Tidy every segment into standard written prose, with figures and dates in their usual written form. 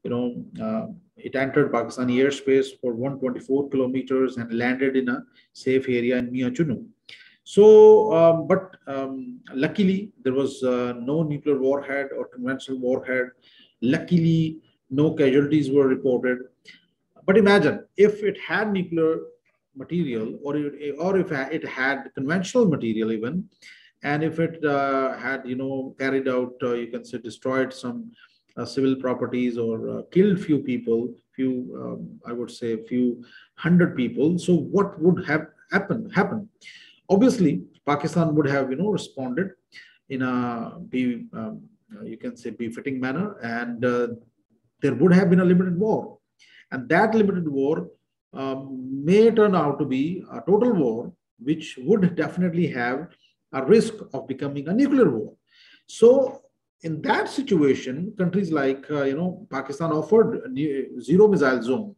it entered Pakistani airspace for 124 kilometers and landed in a safe area in Mia Chunu. So, luckily, there was no nuclear warhead or conventional warhead. Luckily, no casualties were reported. But imagine if it had nuclear material, or if it had conventional material even, and if it had, carried out, you can say, destroyed some civil properties or killed few people, I would say, a few hundred people. So what would have happened? Obviously, Pakistan would have, responded in a you can say befitting manner, and there would have been a limited war, and that limited war may turn out to be a total war, which would definitely have a risk of becoming a nuclear war. So in that situation, countries like Pakistan offered a zero missile zone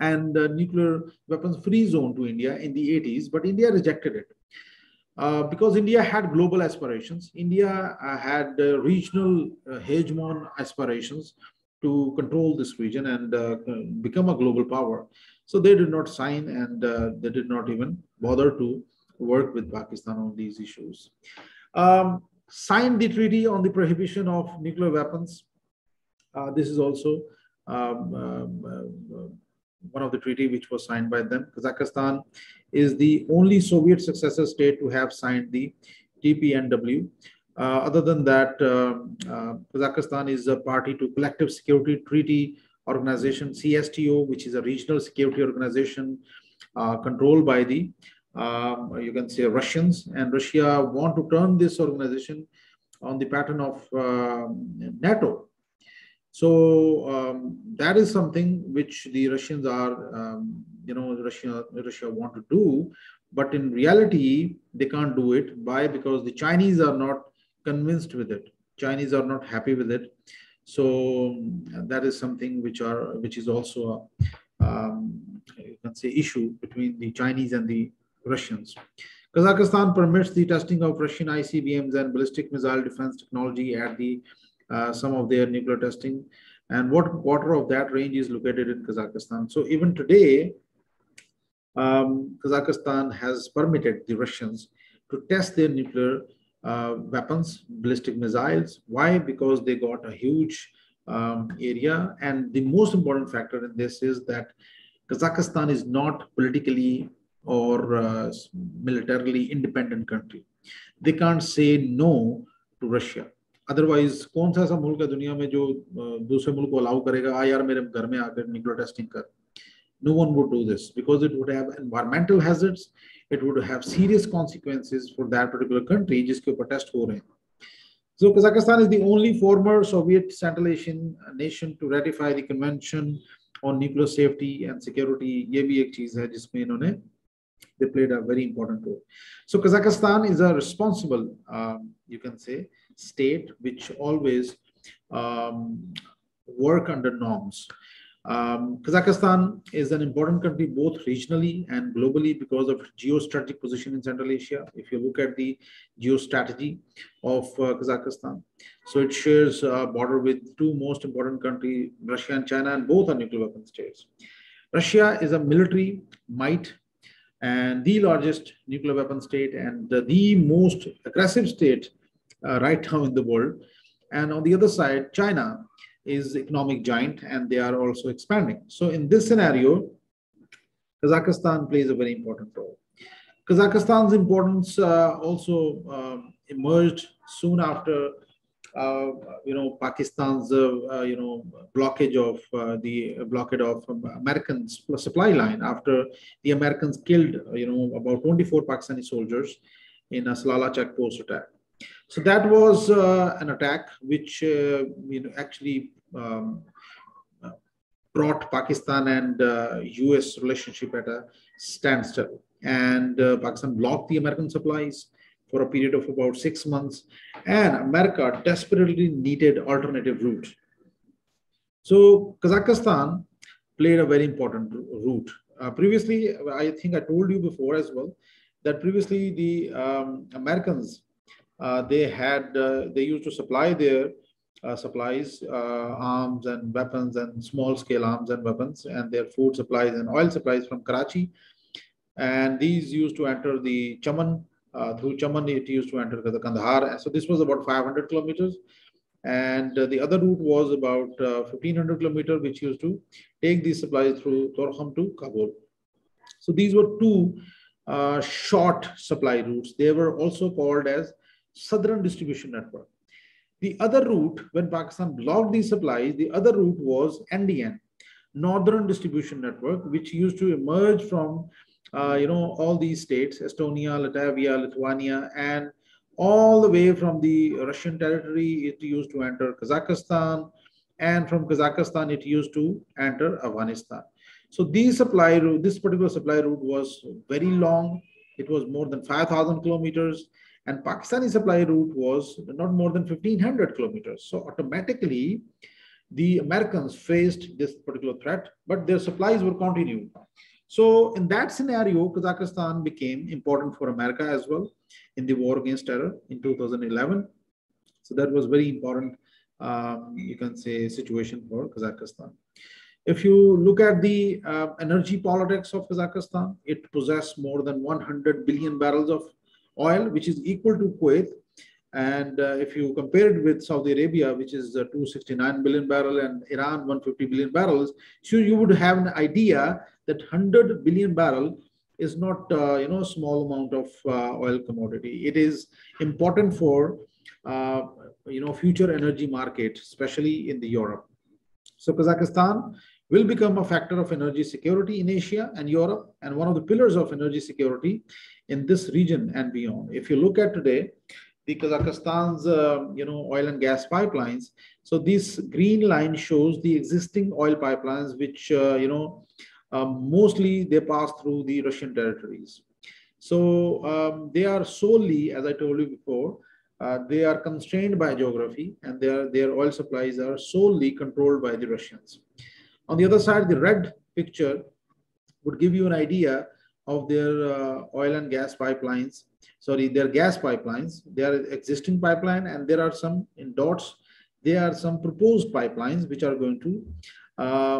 and nuclear weapons free zone to India in the 80s, but India rejected it. Because India had global aspirations. India had regional hegemon aspirations to control this region and become a global power. So they did not sign, and they did not even bother to work with Pakistan on these issues. Signed the treaty on the prohibition of nuclear weapons. This is also one of the treaty which was signed by them. Kazakhstan is the only Soviet successor state to have signed the TPNW. Other than that, Kazakhstan is a party to Collective Security Treaty Organization, CSTO, which is a regional security organization controlled by the, you can say, Russians. And Russia want to turn this organization on the pattern of NATO. So that is something which the Russians are, Russia want to do, but in reality, they can't do it. Why? Because the Chinese are not convinced with it. Chinese are not happy with it. So that is something which is also a, you can say, issue between the Chinese and the Russians. Kazakhstan permits the testing of Russian ICBMs and ballistic missile defense technology at the some of their nuclear testing, and what quarter of that range is located in Kazakhstan. So even today, Kazakhstan has permitted the Russians to test their nuclear weapons, ballistic missiles. Why? Because they got a huge area, and the most important factor in this is that Kazakhstan is not politically or militarily independent country. They can't say no to Russia. Otherwise कौन सा ऐसा मुल्क है दुनिया में जो दूसरे मुल्क को अलाउ करेगा यार मेरे घर में आकर न्यूक्लियर टेस्टिंग कर. No one would do this because it would have environmental hazards. It would have serious consequences for that particular country जिसके ऊपर टेस्ट हो रहे हैं. So Kazakhstan is the only former Soviet Central Asian nation to ratify the Convention on Nuclear Safety and Security. ये भी एक चीज है जिसमें इन्होंने they played a very important role. So Kazakhstan is a responsible, you can say, state which always work under norms. Kazakhstan is an important country both regionally and globally because of geostrategic position in Central Asia. If you look at the geostrategy of Kazakhstan, so it shares a border with two most important countries, Russia and China, and both are nuclear weapon states. Russia is a military might and the largest nuclear weapon state and the most aggressive state right now in the world. And on the other side, China is economic giant and they are also expanding. So in this scenario, Kazakhstan plays a very important role. Kazakhstan's importance also emerged soon after Pakistan's blockade of Americans supply line after the Americans killed about 24 Pakistani soldiers in a Salala checkpost attack. So that was an attack which actually brought Pakistan and US relationship at a standstill, and Pakistan blocked the American supplies for a period of about 6 months, and America desperately needed alternative route. So Kazakhstan played a very important route. Previously, I think I told you before as well, that previously the Americans, they used to supply their supplies, arms and weapons and small scale arms and weapons, and their food supplies and oil supplies from Karachi. And these used to enter the Chaman. Through Chaman, it used to enter the Kandahar. So this was about 500 kilometers. And the other route was about 1500 kilometers, which used to take these supplies through Torkham to Kabul. So these were two short supply routes. They were also called as Southern Distribution Network. The other route, when Pakistan blocked these supplies, the other route was NDN, Northern Distribution Network, which used to emerge from all these states, Estonia, Latvia, Lithuania, and all the way from the Russian territory, it used to enter Kazakhstan, and from Kazakhstan, it used to enter Afghanistan. So this particular supply route was very long. It was more than 5,000 kilometers, and Pakistani supply route was not more than 1,500 kilometers. So automatically, the Americans faced this particular threat, but their supplies were continued. So in that scenario, Kazakhstan became important for America as well in the war against terror in 2011. So that was very important, you can say, situation for Kazakhstan. If you look at the energy politics of Kazakhstan, it possesses more than 100 billion barrels of oil, which is equal to Kuwait. And if you compare it with Saudi Arabia, which is 269 billion barrel, and Iran 150 billion barrels, so you would have an idea that 100 billion barrel is not a small amount of oil commodity. It is important for future energy market, especially in the Europe. So Kazakhstan will become a factor of energy security in Asia and Europe, and one of the pillars of energy security in this region and beyond. If you look at today, the Kazakhstan's oil and gas pipelines. So this green line shows the existing oil pipelines, which mostly they pass through the Russian territories. So they are solely, as I told you before, they are constrained by geography, and their oil supplies are solely controlled by the Russians. On the other side, the red picture would give you an idea of their oil and gas pipelines. Sorry, their gas pipelines. They are existing pipeline, and there are some in dots. There are some proposed pipelines which are going to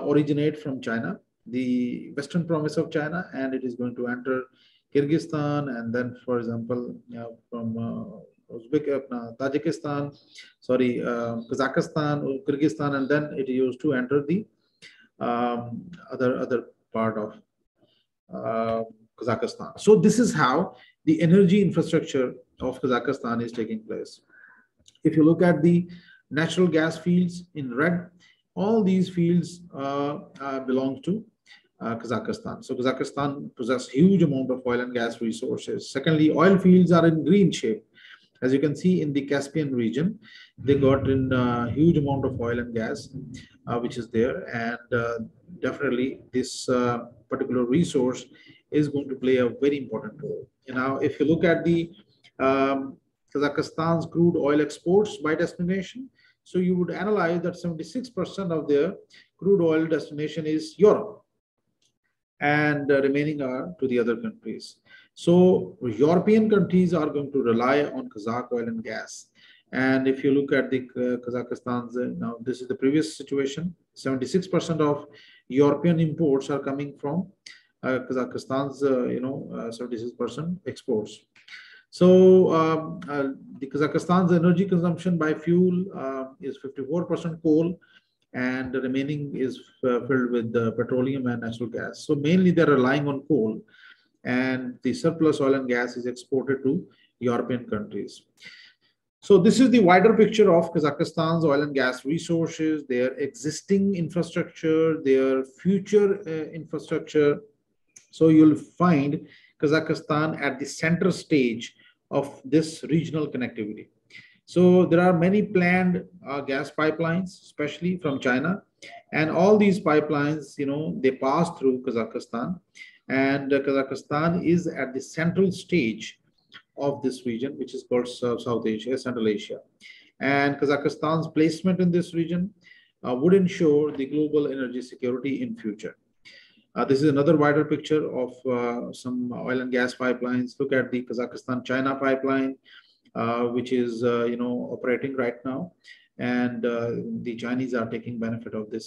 originate from China, the western province of China, and it is going to enter Kyrgyzstan, and then, for example, from Tajikistan, Kazakhstan, or Kyrgyzstan, and then it used to enter the other part of Kazakhstan. So this is how the energy infrastructure of Kazakhstan is taking place. If you look at the natural gas fields in red, all these fields belong to Kazakhstan. So Kazakhstan possesses huge amount of oil and gas resources. Secondly, oil fields are in green shape. As you can see in the Caspian region, they got in a huge amount of oil and gas, which is there. And definitely this particular resource is going to play a very important role. Now, if you look at the Kazakhstan's crude oil exports by destination, so you would analyze that 76% of their crude oil destination is Europe, and remaining are to the other countries. So European countries are going to rely on Kazakh oil and gas. And if you look at the Kazakhstan's, now this is the previous situation, 76% of European imports are coming from Kazakhstan's, 76% exports. So the Kazakhstan's energy consumption by fuel is 54% coal, and the remaining is filled with petroleum and natural gas. So mainly they're relying on coal, and the surplus oil and gas is exported to European countries. So this is the wider picture of Kazakhstan's oil and gas resources, their existing infrastructure, their future infrastructure. So you'll find Kazakhstan at the center stage of this regional connectivity. So there are many planned gas pipelines, especially from China, and all these pipelines, they pass through Kazakhstan, and Kazakhstan is at the central stage of this region, which is called South Asia, Central Asia. And Kazakhstan's placement in this region would ensure the global energy security in future. This is another wider picture of some oil and gas pipelines. Look at the Kazakhstan-China pipeline, which is operating right now. and the Chinese are taking benefit of this.